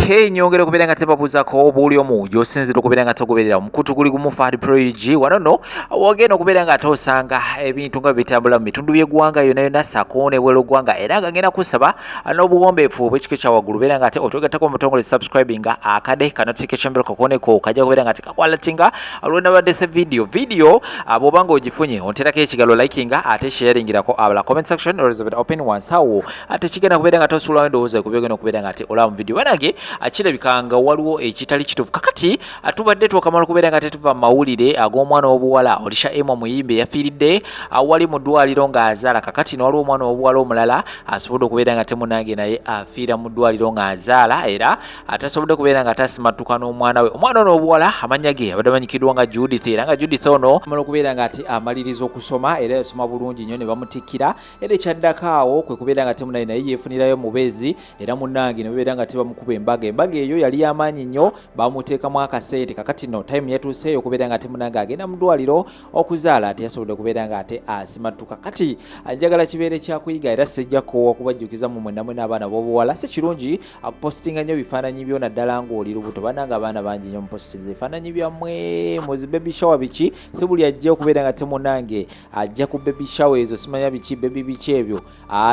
Okay, nyongera okubeera nga tebabuuzako buli omu gy'osinzira okubeera nga togoberera omukutu guli gumu Fahad Proigi wano nno wogenda okubeera nga tosanga ebintu nga bitambula mu bitundu by'eggwanga yonna yonna ssaako n'ebweru ggwanga era nga ngenda kusaba n'obuwombeefu obw'ekika kya waggulu beera nga ate otwegattako mu butongole subscribing akade ka notification bell kakoneko kajja kubeera nga tekakwalatinga olw'onabadde se video bw'oba ng'ogifunye onterako ekigalo likinga ate sharingirako abala comment section or reserve open once awo ate kigenda kubeera nga tosuulawo endowooza ku byogenda okubeera nga ate olaba mu video banage kirabika nga waliwo ekitali kituufu kakati tubadde twakamala okubeera nga tetuva mu mawulire ag'omwana w'obuwala Olisha Emma Muyimbe yafiiridde awali mu ddwaliro ng'azaala kakati n'waliwo omwana w'obuwala omulala asobodde okubeera nga temunange naye afiira mu ddwaliro ng'azaala era atasobodde okubeera nga tasimattuka n'omwana we omwana ono w'obuwala amannya ge abadde amanyikiddwa nga Judith era nga Judith ono amala okubeera nga ate amaliriza okusoma era yasoma bulungi nnyo ne bamutikkira era ekyaddako awo kwe kubeera nga temunange naye yeefunirayo mubeezi era munnange ne babeera nga tebamukuba embaga eyo yali y'amaanyi nnyo bamuteekamu akasente kakati no time yatuuseeyo okubeera nga temunange agenda mu ddwaliro okuzaala ate yasobodde okubeera nga ate asimattuka kati njagala kibeere kyakuyiga era sijja koowa kubajjukiza mu mwenna mwena abaana b'obuwala si kirungi akupositinga nnyo bifaananyi byo naddala ng'oli lubuto bannanga abaana bangi nnyo mupositiza ebifaananyi byammwe muzi baby shower biki si buli ajja okubeera nga temunange ajja ku baby shower ezo simanya biki baby biki ebyo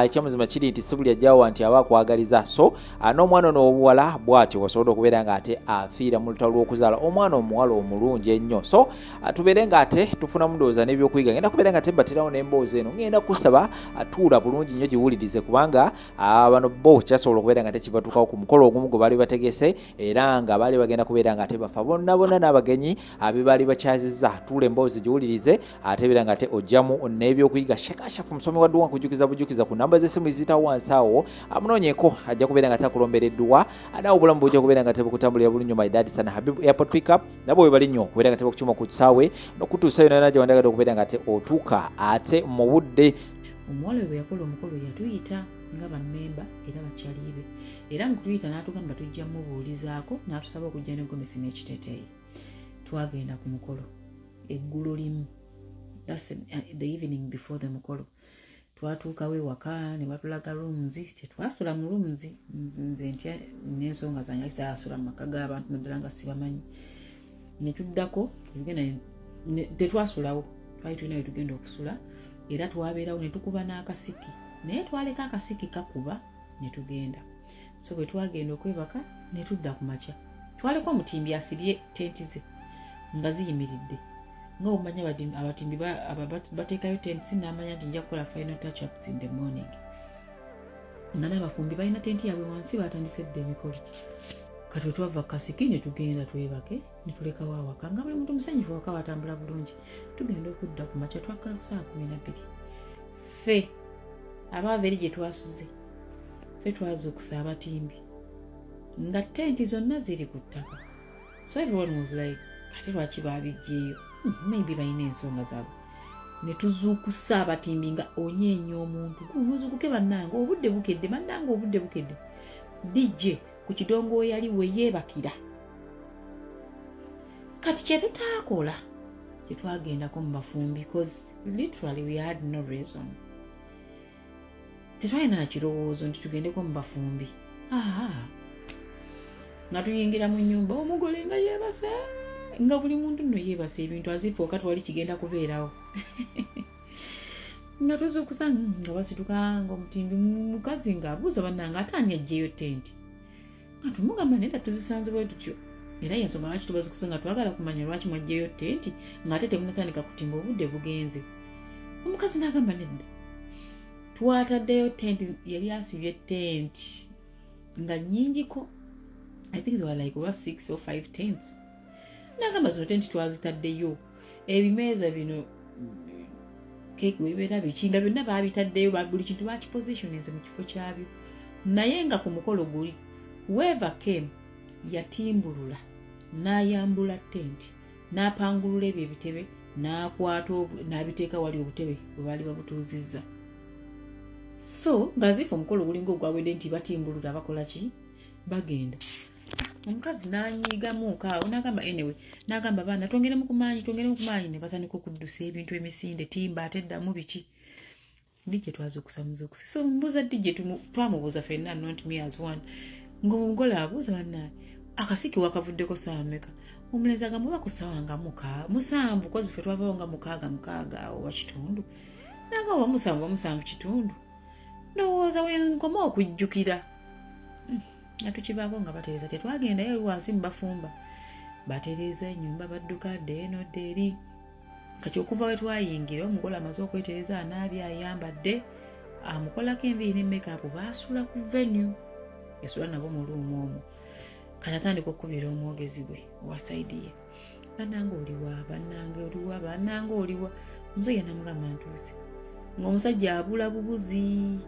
ekyamuzima kiri nti si buli ajjawo nti aba akwagaliza so n'omwana ono w'obuwala bw'atyo wasobodde okubeera nga ate afiira mu lutalo lw'okuzaala omwana omuwala omulungi ennyo so tubeere nga ate tufunamu ndowooza n'ebyokuyiga ngenda kubeera nga tebaterawo n'emboozi eno ngenda kusaba atuula bulungi nnyo giwulirize kubanga bano bo kyasobola okubeera nga tekibatuukawo ku mukolo ogumu gwe baali bategese era nga baali bagenda kubeera nga ate bafa bonna bonna n'abagenyi abe baali bakyazizza tuula emboozi giwulirize ate beera nga ate ojjamu n'ebyokuyiga shakashafu omusomi wa dduwa nkujukiza ku namba z'essimu eziyitawo wansi awo amunoonyeeko ajja kubeera nga takulombereddwa naawe obulamu bujja kubeera nga tebukutambulira bulungi my dad sana Habib airport pickup nabo bwe bali nnyo okubeera nga tebakukyuma ku kisaawe n'okutuusayo nayo gye wandagala okubeera nga ate otuuka ate mu budde omuwala we bwe yakola omukolo yatuyita nga bammemba era bakyaliibe era mu kutuyita n'atugamba tujja mubuulizaako n'atusaba okujja n'eggomesi n'ekiteeteeyi twagenda ku mukolo eggulo limu that's the evening before the mukolo twatuukawo ewaka ne batulaga rooms tetwasula mu rooms nze ntya n'ensonga zange ali saasula mu maka g'abantu naddala nga sibamanyi ne tuddako tetwasulawo twali tulina we tugenda okusula era twabeerawo ne tukuba n'akasiki naye twaleka akasiki kakuba ne tugenda so bwe twagenda okwebaka ne tudda ku makya twaleka omutimbi asibye tenti ze nga ziyimiridde nga omanyi abatimbi bateekayo tenti n'amanya nti nja kukola final touch ups in the morning nga n'abafumbi balina tenti yaabwe wansi batandise dda emikolo kati twava kasiki ne tugenda twebake ne tulekawo awaka nga buli muntu musanyufu waka watambula bulungi tugenda okudda ku makya twakkala ku saa 12 ffe abaava eri gye twasuze ffe twazuukusa abatimbi nga tenti zonna ziri ku ttaka so everyone was like ate lwaki baabijjeeyo maybe balina ensonga zaabwe ne tuzuukusa abatimbi nga onyeenya omuntu muzuukuke bannange obudde bukedde bannange obudde bukedde dijje ku kidongo yali we yeebakira kati kye tutaakola kye twagendako mu bafumbi because literally we had no reason tetwalina na kirowoozo nti tugendeko mu bafumbi nga tuyingira mu nnyumba omugole nga yeebase nga buli muntu nno yeebase ebintu azifu oka twali kigenda kubeerawo nga tuzuukusa nga basituka nga omutimbi mukazi ng'abuuza bannange ate ani aggyeyo tenti nga tumugamba naye tuzisanze bwe tutyo era yensonga lwaki tubazukusa nga twagala kumanya lwaki mwaggyeyo tenti ng'ate temunatandika kutimba obudde bugenze omukazi n'agamba nedda twataddeyo tenti yali asibye tenti nga nnyingiko I think there were like over 6 or 5 tents n'agamba zino tenti twazitaddeyo ebimeeza bino keeki webibeera biki nga byonna baabitaddeyo buli kintu bakipositioninze mu kifo kyabyo naye nga ku mukolo guli whoever came yatimbulula n'ayambula tenti n'apangulula ebyo ebitebe n'akwata n'abiteeka wali obutebe bwe baali babutuuzizza so ng'azifa omukolo gulinga ogwawedde nti batimbulula bakola ki bagenda omukazi n'anyiigamu kaawo n'agamba anyway n'agamba baana twongeremu ku maanyi ne batandika okuddusa ebintu emisinde timba ate ddamu biki dijje twazuukusa muzuukuse so mbuuza dijje twamubuuza ffenna not me as one ng'omugole abuuza bannaye akasiki wakavuddeko ssaawa mmeka? Omulenzi agamba oba ku ssaawa nga 7 kozi ffe twavaawo nga 6 oba kitundu. Nagamba oba 7 kitundu. Ndowooza wenkoma okujjukira. Nga tukibaako nga batereeza tetwagendayo wansi mu bafumba. Batereeza ennyumba badduka dde eno dde eri. Kati okuva we twayingira omugole amaze okwetereza anaabye ayambadde amukolako enviiri ne make-up baasuula ku venue. Yasula nabo mu luumu omwo. Kati atandika okukubira omwogezi gwe owa sayidi ye. Bannange oliwa, bannange oliwa, bannange oliwa. Omusajja namugamba ntuuse. Ng'omusajja abula bubuzi.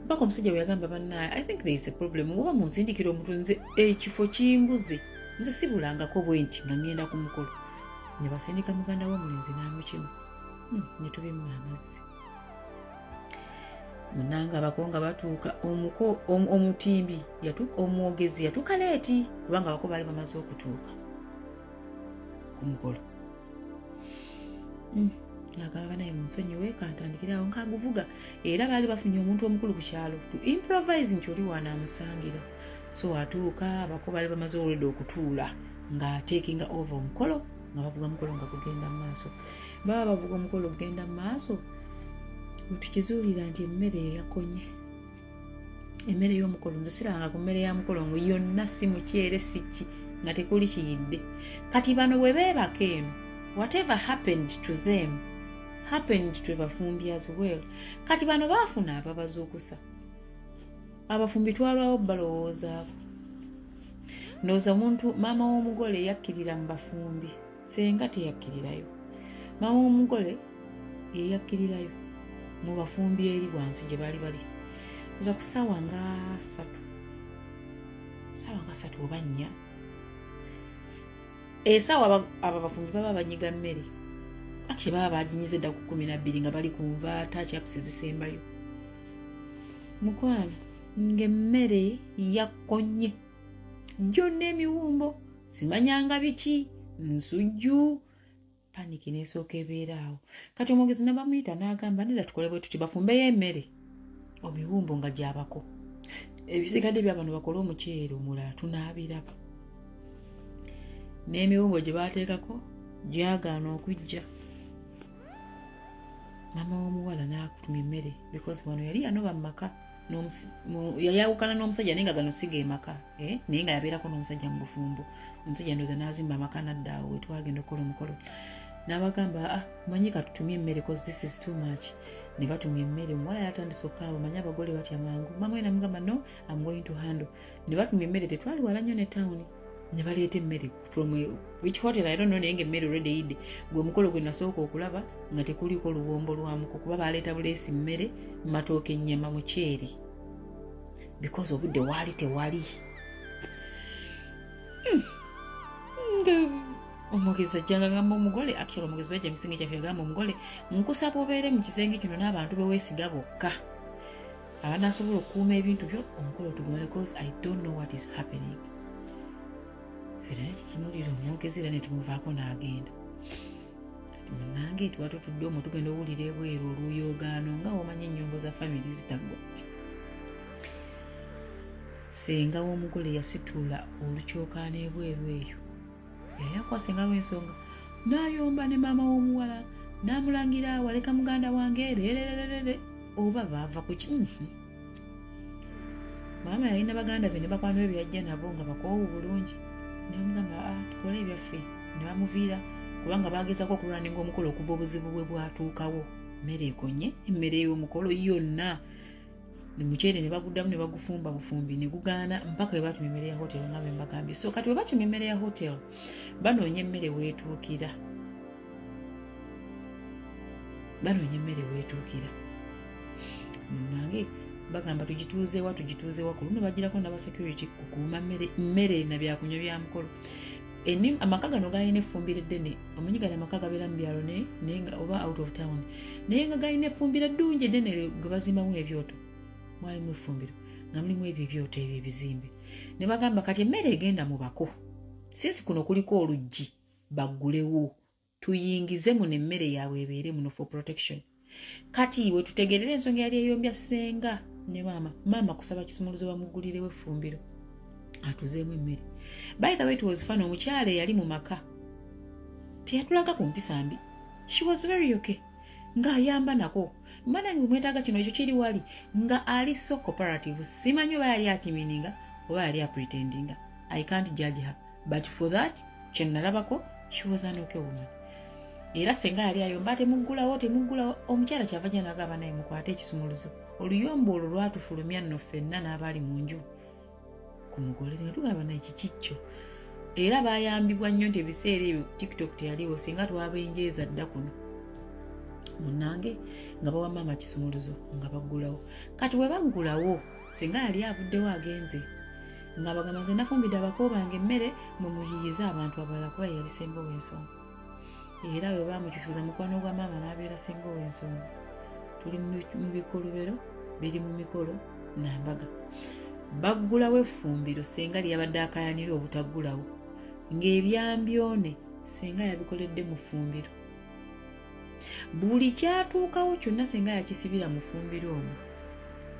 Mpaka omusajja bwe yagamba bannaye, I think there is a problem. Oba munsindikira omuntu nze ekifo kimbuze. Nze sibulangako bwe nti nga ngenda ku mukolo. Ne basindika muganda w'omulenzi n'amukima. Ne tubimma amazzi. Munanga abakonga batuuka omutimbi omwogezi yatuuka leeti kubanga abako baali bamaze okutuuka ku mukolo. Agamba naye munsonyiwe kantandikirawo nkaguvuga era baali bafunye omuntu omukulu ku kyalo to improvise nti oli waana amusangira. So atuuka abako baali bamaze olwedde okutuula nga taking over omukolo nga bavuga omukolo nga kugenda mu maaso. Baba bavuga omukolo kugenda mu maaso tukizuulira nti emmere yakonye. Emmere y'omukolo nze siranga ku mmere ya mukolo ngo yonna si mukyere si ki nga tekuli kiyidde. Kati bano bwe beebaka eno whatever happened to them happened to abafumbi as well. Kati bano baafuna ababazuukusa. Abafumbi twalwawo balowoozaako. Ndowooza omuntu maama w'omugole yakkirira mu bafumbi. Senga teyakkirirayo. Maama w'omugole ye yakkirirayo mu bafumbi eri wansi gye baali bali. Oza ku ssaawa nga 3 oba 4. Essaawa abo bafumbi baba banyiga mmere. Akye baba baginyize dda ku 12 nga bali ku nvaata kyapusi zisembayo. Mukwano ng'emmere yakonye. Gyonna emiwumbo simanyanga biki nsujju. Paniki n'esooka ebeeraawo. Kati omwogezi ne bamuyita n'agamba nedda tukole bwe tuti bafumbeyo emmere omiwumbo nga gyabako. Ebisigadde by'abantu bakole omuceere omulala tunaabirako. N'emiwumbo gye baateekako gyagaana okujja. Maama w'omuwala n'akutuma emmere because wano yali yanoba mu maka yayawukana n'omusajja naye nga gano siga emaka naye nga yabeerako n'omusajja mu bufumbo. Omusajja ndowooza n'azimba amaka n'addaawo we twagenda okukola omukolo. N'abagamba manyi katutumye emmere cause this is too much. Ne batumya emmere omuwala yatandise okukaaba manyi abagole batya mangu. Maama we namugamba no I'm going to handle. Ne batumya emmere tetwali wala nnyo ne town. Ne baleeta emmere from which hotel I don't know naye ng'emmere already yidde. Gwe omukolo gwe nasooka okulaba nga tekuliko luwombo lwamuko kuba baleeta buleesi mmere matooke ennyama muceere because obudde waali tewali. Omwogezi ajjanga agamba omugole actually omwogezi bwajja mu kisenge kyaffe agamba omugole nkusaba obeere mu kisenge kino n'abantu beweesiga bokka abanaasobola okukuuma ebintu byo omukolo tugumale because I don't know what is happening. Tunulira omwogezi era ne tumuvaako n'agenda. Munange twatutudde omwo tugenda owulira ebweru oluyoogaano nga omanyi ennyongo za family zitagwa. Senga w'omugole yasitula olukyookaano ebweru eyo. Yakwasengawo ensonga n'ayomba ne maama w'omuwala n'amulangira waleka muganda wange erererere oba baava ku ki. Maama yalina baganda be ne bakwano be byajja nabo nga bakoowu bulungi. Namugamba tukole ebyaffe ne bamuviira kubanga bagezaako okulwaninga omukolo okuva obuzibu bwe bwatuukawo. Mmere ekonye emmere y'omukolo yonna muceere ne baguddamu ne bagufumba bufumbi ne gugaana mpaka we batumya emmere ya hotel nga bwe mbagambye. So kati we batumya emmere ya hotel banoonya emmere weetuukira. Nange bagamba tugituuzewa ku luno bagirako n'aba security kukuuma mmere na byakunywa bya mukolo. Amaka gano galina effumbiro eddene. Omanyi gano amaka gabeera mu byalo naye nga oba out of town naye nga galina effumbiro eddungi eddene gwe bazimbamu ebyoto. Mwalimu effumbiro nga mulimu ebyo ebyoto ebyo ebizimbe. Ne bagamba kati emmere egenda mu bako. Sinsi kuno kuliko oluggi baggulewo tuyingize muno emmere yaabwe ebeere muno for protection. Kati we tutegerera ensonga yali eyombya senga ne maama kusaba kisumuluzo bamuggulirewo effumbiro. atuzeemu emmere. By the way, it was fun. Omukyala yali mu maka teyatulaga ku mpisa mbi. She was very okay. Nga ayamba nako. Mana ngi mwetaaga kino ekyo kiri wali nga ali so cooperative. Simanyi oba yali akimininga oba yali apretendinga. I can't judge her. But for that, kye nalabako, she was an okay woman. Era senga yali ayomba temuggulawo omukyala kyava gye n'agamba naye mukwate ekisumuluzo. Oluyombo olwo lwatufulumya nno ffenna n'abaali mu nju ku mugole ne tugamba naye kikikyo. Era baayambibwa nnyo nti ebiseera ebyo TikTok teyaliwo singa twabenjeeza dda kuno. Munnange nga bawa maama kisumuluzo nga baggulawo. Kati bwe baggulawo singa yali avuddewo agenze nga bagamba nze nafumbidde abako bange emmere mwe muyiyize abantu abalala kuba yali sembo w'ensonga. Era bwe baamukyusiza mukwano gwa maama n'abeera sembo w'ensonga. Tuli mu bikolobero biri mu mikolo n'ambaga. Baggulawo effumbiro senga lyabadde akayanira obutaggulawo ng'ebyambyone senga yabikoledde mu ffumbiro. Buli kyatuukawo kyonna senga yakisibira mu ffumbiro omwo.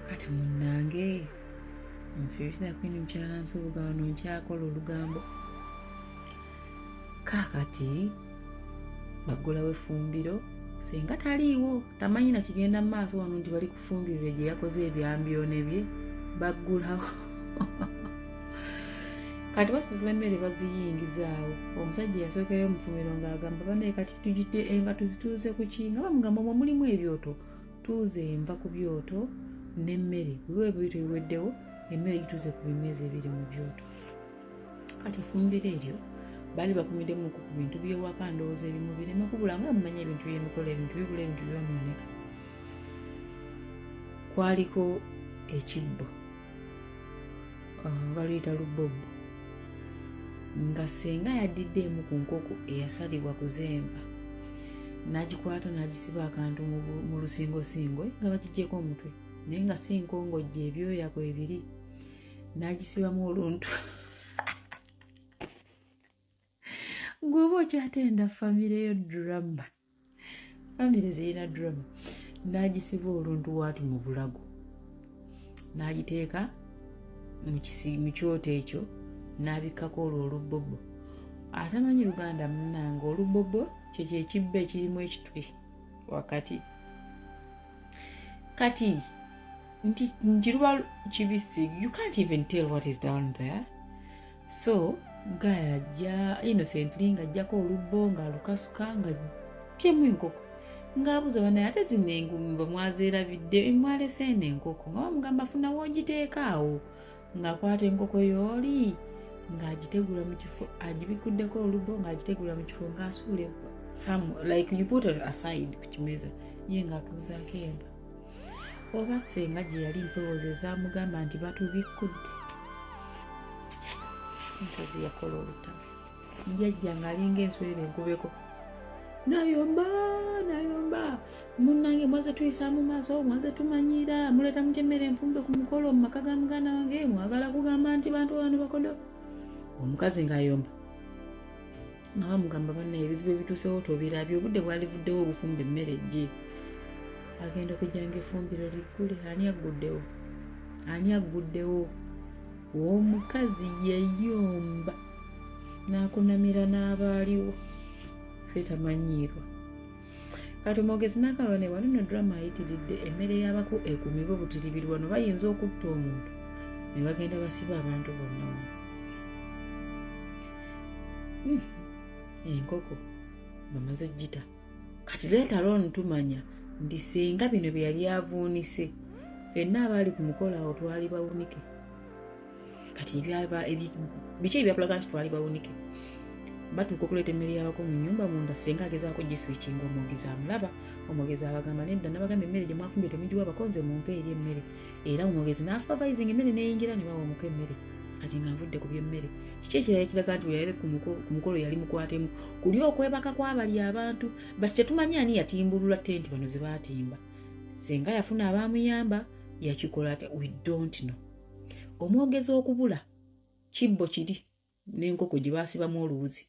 Kati munnange nfeerisa kwini mukyala nsubuga wano nkyakola olugambo. Kaakati baggulawo effumbiro senga taliiwo tamanyi na kigenda mu maaso wano nti bali kufumbirire gye yakoze ebyambyone bye baggulawo. Kati basitula emmere baziyingizaawo. Omusajja yasookayo mu ffumiro ng'agamba banaye kati tugite enva tuzituuze ku ki nga bamugamba omwo mulimu ebyoto tuuze enva ku byoto n'emmere bwe ebyoto biweddewo emmere gituuze ku bimeza ebiri mu byoto. Kati effumbiro eryo baali bakumiddemu ku bintu by'ewaka ndowooza ebimu bireme kubula nga mumanyi ebintu by'emikola ebintu bibula ebintu byonooneka. Kwaliko ekibbo baluyita lubbobo nga senga yaddiddeemu ku nkoko eyasalibwa kuzemba n'agikwata n'agisiba akantu mu lusingosingo nga bakigyeko omutwe naye nga si nkongojje ebyoya kwebiri n'agisibamu oluntu. Gw'oba okyatenda famire yo drama, famire zirina drama. N'agisiba oluntu waati mu bulago n'agiteeka mu kyoto ekyo n'abikkako olwo olubbobo. Atamanyi Luganda munnange olubbobo kyekyo ekibbo ekirimu ekituli wakati. Kati nti luba kibisi, you can't even tell what is down there. So Gaya ajja innocently ng'ajjako olubbo ng'alukasuka ng'aggyeemu enkoko ng'abuuza banaye ate zino engumba mwazeerabidde mwalese eno enkoko nga bamugamba funa woogiteeka awo ng'akwata enkoko y'oli ng'agitegula mu kifo agibikuddeko olubbo ng'agitegula mu kifo ng'asuula like you put it aside ku kimeza ye ng'atuuzaako enva. Oba senga gye yali mpowooza ezamugamba nti batubikkudde. Nkazi yakola olutalo njajja ng'alinga enswera enkubeko nayomba munnange mwaze tuyisa mu maaso mwaze tumanyira muleeta mutemmere enfumbe ku mukolo mu maka ga muganda wange mwagala kugamba nti bantu bano bakodo. Omukazi ng'ayomba nga bamugamba bannaye ebizibu ebituusewo tobirabye obudde bwalivuddewo obufumba emmere ejje agenda okujjanga effumbiro liggule. Ani agguddewo omukazi yayomba n'akunamira n'abaaliwo ffe tamanyiirwa. Kati omwogezi n'akaba ne wano no drama ayitiridde emmere y'abako ekumibwa butiribiri wano bayinza okutta omuntu ne bagenda basiba abantu bonna wano. Enkoko bamaze ogita kati leeta loon tumanya nti senga bino bye yali avuunise ffenna abaali ku mukolo awo twali bawunike. Kati biki ebyakulaga nti twali bawunike batuuka okuleeta emmere y'abako mu nnyumba munda senga agezaako giswikinga omwogezi amulaba. Omwogezi abagamba nedda nabagamba emmere gye mwafumbye temugiwa bakonze mumpe eri emmere. Era omwogezi n'asupervising emmere n'eyingira ne bawa omuko emmere kati ng'anvudde ku by'emmere. Kiki ekirala ekiraga nti bwe yali ku mukolo yali mukwatemu kuli okwebaka kw'abali abantu bati tetumanyi ani yatimbulula tenti bano ze baatimba. Senga yafuna abaamuyamba yakikola ate we don't know. Omwogezi okubula kibbo kiri n'enkoko gye baasibamu oluwuzi.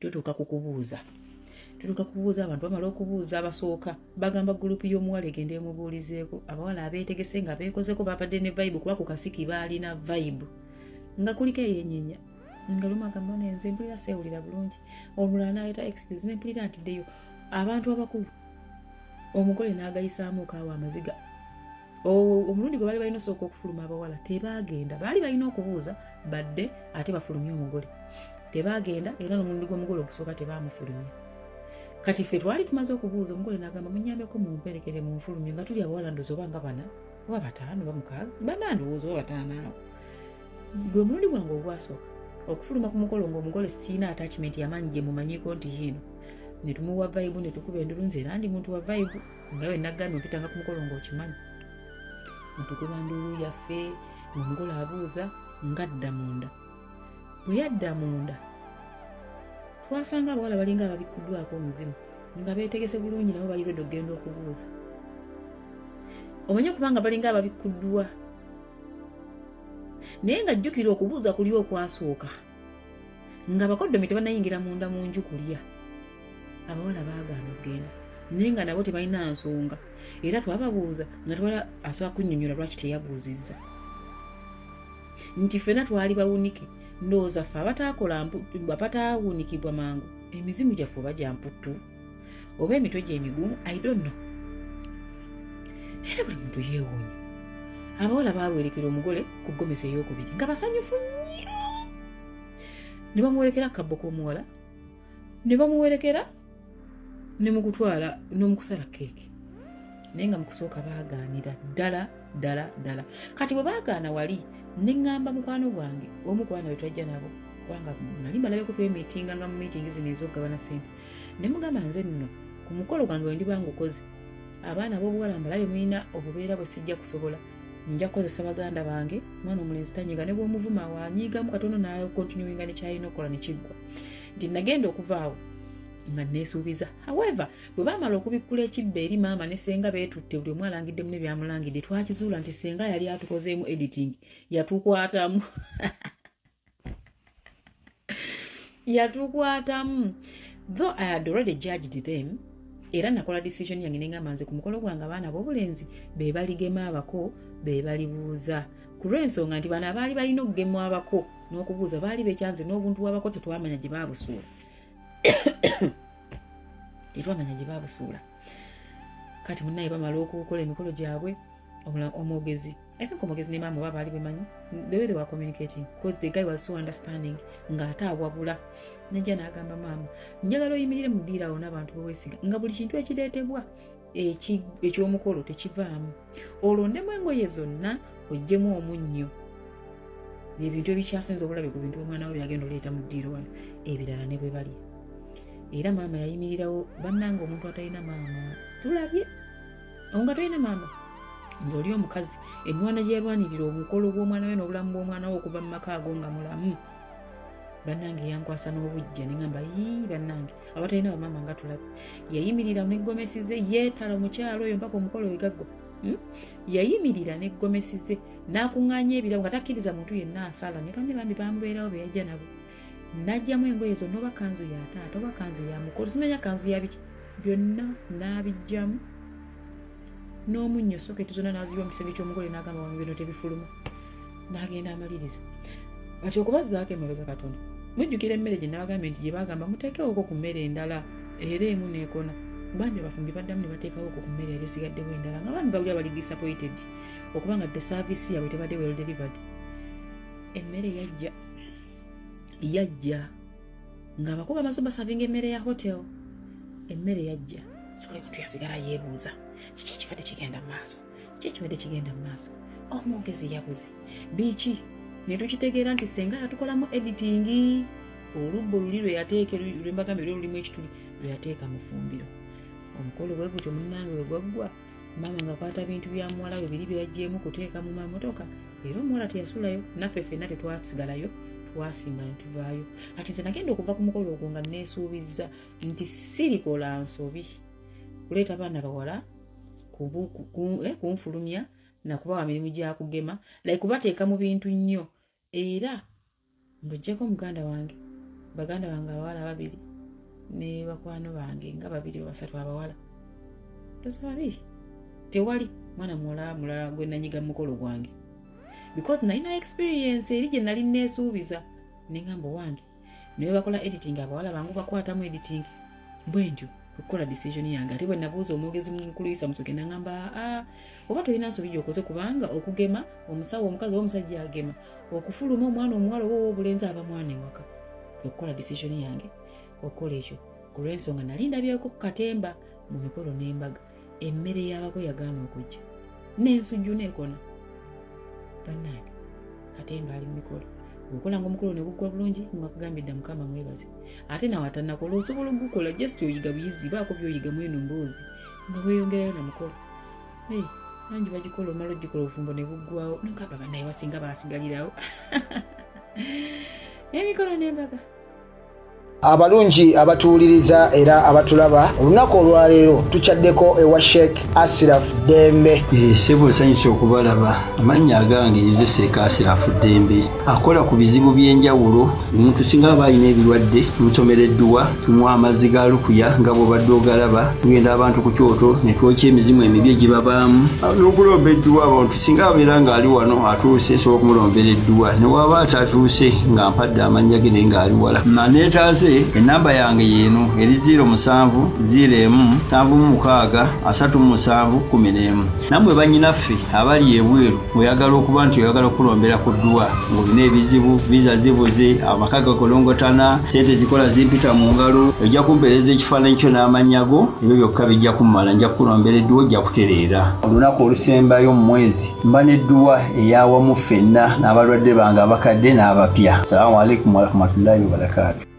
Tutuuka kubuuza abantu bamala okubuuza abasooka bagamba gurupu y'omuwala egenda emubuulizeeko. Abawala abeetegese nga beekozeko babadde ne vibe kuba ku kasiki baalina vibe nga kuliko eyennyenya nga lumu agamba nenze mpulira seewulira bulungi, omulala n'aleeta excuse nempulira nti ddeyo. Abantu abakulu omugole n'agayisaamu okaawa amaziga. Omulundi gwe baali balina osooka okufuluma abawala tebaagenda, baali balina okubuuza badde ate bafulumye omugole, tebaagenda era n'omulundi gw'omugole ogusooka tebaamufulumya. Kati ffe twali tumaze okubuuza, omugole n'agamba munyambeko mumperekere munfulumye, nga tuli abawala ndowooza oba nga bana oba bataano oba mukaaga, bana ndowooza oba bataano awo. Gwe mulundi gwange ogwasooka okufuluma ku mukolo ng'omugole siina attachment yamanyi gye mumanyiiko nti yiino, ne tumuwa vibe ne tukuba endulu, nze era ndi muntu wa vibe nga we naggaana opitanga ku mukolo ng'okimanyi. Ne tukuba ndulu yaffe, omugole abuuza ng'adda munda. Bwe yadda munda twasanga abawala balinga ababikkuddwako omuzimu nga beetegese bulungi nabo bali lwedde okugenda okubuuza. Omanye okubanga balinga ababikkuddwa naye nga jjukira okubuuza kuli okwasooka nga bakoddomi tebanayingira munda mu nju kulya. Abawala baagaana okugenda naye nga nabo tebalina nsonga, era twababuuza nga twala asobola kunnyonnyola lwaki teyabuuzizza nti ffenna twali bawunike. Ndowooza ffe abataawunikibwa mangu emizimu gyaffe oba gya mputtu oba emitwe gy'emigumu, I don't know. Era buli muntu yeewuunya. Abawala baawerekera omugole ku ggomesa ey'okubiri nga basanyufu nnyo, ne bamuwerekera akabbo k'omuwala, ne bamuwerekera ne mu kutwala n'omukusala keeki, naye nga mu kusooka baagaanira ddala. Kati bwe baagaana wali ne ŋŋamba mukwano gwange omu ku baana be twajja nabo, kubanga nali mbalabeko twemiitinga nga mu miitingi zino ez'okugabana ssente, ne mugamba nze nno ku mukolo gwange bwe ndiba ng'okoze, abaana ab'obuwala mbalabe mulina obubeera bwe sijja kusobola, nja kukozesa baganda bange. Mwana omulenzi tanyiga, ne bw'omuvuma wanyiigamu katono n'akontinuinga ne kyalina okukola ne kiggwa, nti nagenda okuva awo nga neesuubiza. However, bwe baamala okubikkula ekibba eri maama ne ssenga beetutte, buli omu alangiddemu ne byamulangidde, twakizuula nti ssenga yali atukozeemu editing, yatukwatamu yatukwatamu. Though I had already judged them, era nakola decision yange nengamba nze ku mukolo gwange abaana b'obulenzi be baligema abako, be balibuuza, ku lw'ensonga nti bano abaali balina okugemwa abako n'okubuuza baali bekyanze n'obuntu bw'abako tetwamanya gye baabusuula tetwamanya gye baabusuula. Kati munnaye bamala okukola emikolo gyabwe, omwogezi, I think omwogezi ne maama oba baali bemanyi the way they were communicating, because the guy was so understanding ng'ate awabula. Najja n'agamba maama, njagala oyimirire mu ddiiro awo n'abantu beweesiga nga buli kintu ekireetebwa eky'omukolo tekivaamu, olondemu engoye zonna oggyemu omunnyo, ebintu ebikyasinza obulabe ku bintu omwana we byagenda oleeta mu ddiiro wano, ebirala ne bwe bali. Era maama yayimirirawo, bannanga omuntu atalina maama tulabye, nga talina maama, nze oli omukazi emiwana gy'erwanirira omukolo gw'omwana we n'obulamu bw'omwana we okuva mu maka ago nga mulamu. Bannange yankwasa n'obujja neŋŋamba yii bannange abatalina bamaama nga tulabye. Yayimirira neggomesize yeetala omukyalo oyo mpaka omukolo we gaggwa. Yayimirira neggomesize n'akuŋŋaanya ebirabo nga takkiriza muntu yenna asala, ne banne bambi bamubeerawo be yajja nabo. N'ajjamu engoye zonna, oba kanzu ya taata oba kanzu ya mukolo, tumenya kanzu ya biki, byonna n'abijjamu n'omunnyo soketi zonna n'aziba mu kisenge ky'omugole n'agamba wange bino tebifuluma, n'agenda amaliriza. Kati okubazzaako emabega katono, mujjukira emmere gye nabagambye nti gye bagamba muteekewoko ku mmere endala era emu n'ekona. Bambi abafumbi baddamu ne bateekawoko ku mmere era esigaddewo endala nga bambi bawulira bali disappointed okubanga the service yabwe tebadde well delivered. Emmere yajja nga abakuba amaso basavinga emmere ya hotel. Emmere yajja, sobola omuntu yasigala yeebuuza kiki ekibadde kigenda mu maaso, kiki ekibadde kigenda mu maaso. Omwogezi yabuze biki, ne tukitegeera nti senga yatukolamu editing, olubbo luli lwe yateeka lwembagambe lwe lulimu ekituli lwe yateeka mu ffumbiro. Omukolo bwe gutyo munnange we gwaggwa, maama nga kwata bintu bya muwala we biri bye yaggyemu kuteeka mu mamotoka, era omuwala teyasulayo, naffe ffenna tetwasigalayo, twasimba ne tuvaayo. Kati nze nagenda okuva ku mukolo ogwo nga neesuubizza nti sirikola nsobi kuleeta baana bawala kunfulumya nakubawa mirimu gya kugema, kubateeka mu bintu nnyo. Era ng'oggyako muganda wange, baganda bange abawala babiri ne bakwano bange nga babiri oba basatu abawala, toza babiri, tewali mwana muwala mulala gwe nanyiga mu mukolo gwange. because nalina experience eri gye nali neesuubiza ne ngamba wange naye bakola editing abawala bangu bakwatamu editing bwe ntyo okukola decision yange ate bwe nabuuza omwogezi mukulu Isa Musoke n'angamba oba tolina nsobi gy'okoze kubanga okugema omusawo omukazi omusajja agema okufuluma omwana omuwala oba obulenzi aba mwana ewaka okukola decision yange okukola ekyo ku lw'ensonga nali ndabyeko ku katemba mu mikolo n'embaga emmere y'abako yagaana okujja n'ensujju n'ekona bannange katemba ali mu mikolo okola ng'omukolo ne guggwa bulungi mwakugambidde Mukama mwebaze ate nawe atanakola osobola okugukola just oyiga buyizi baako by'oyiga mweno mboozi nga weeyongerayo na mukolo nangi bagikola omala ogikola obufumbo ne buggwawo nokaba bannaye basinga baasigalirawo emikolo n'embaga abalungi abatuwuliriza era abatulaba olunaku olwaleero tukyaddeko ewa Sheikh Ashraf Dembe. Sebo nsanyusa okubalaba amannya agange nze Sheikh Ashraf Dembe akola ku bizibu by'enjawulo omuntu singa aba alina ebirwadde tumusomereddwa tumuwa amazzi ga lukuya nga bw'obadde ogalaba tugenda abantu ku kyoto ne twokya emizimu emibi egibabaamu n'okulomba edduwa abantu singa abeera ng'ali wano atuuse sobola okumulombera edduwa ne waba atatuuse nga mpadde amannya ge naye ng'ali wala neetaase enamba yange yeeno eri 0707763711 nammwe bannyinaffe abali ebweru oyagala okuba nti oyagala okulombera ku dduwa ng'olina ebizibu viza zibuze amaka gakolongotana sente zikola zimpita mu ngalo ojja kumpeereza ekifaananyi kyo n'amannya go ebyo byokka bijja kummala nja kukulombera edduwa ojja kutereera olunaku olusembayo mu mwezi mba n'edduwa eyawamu ffenna n'abalwadde bange abakadde n'abapya. Salaamu alaikum warahmatullahi wabarakatuh.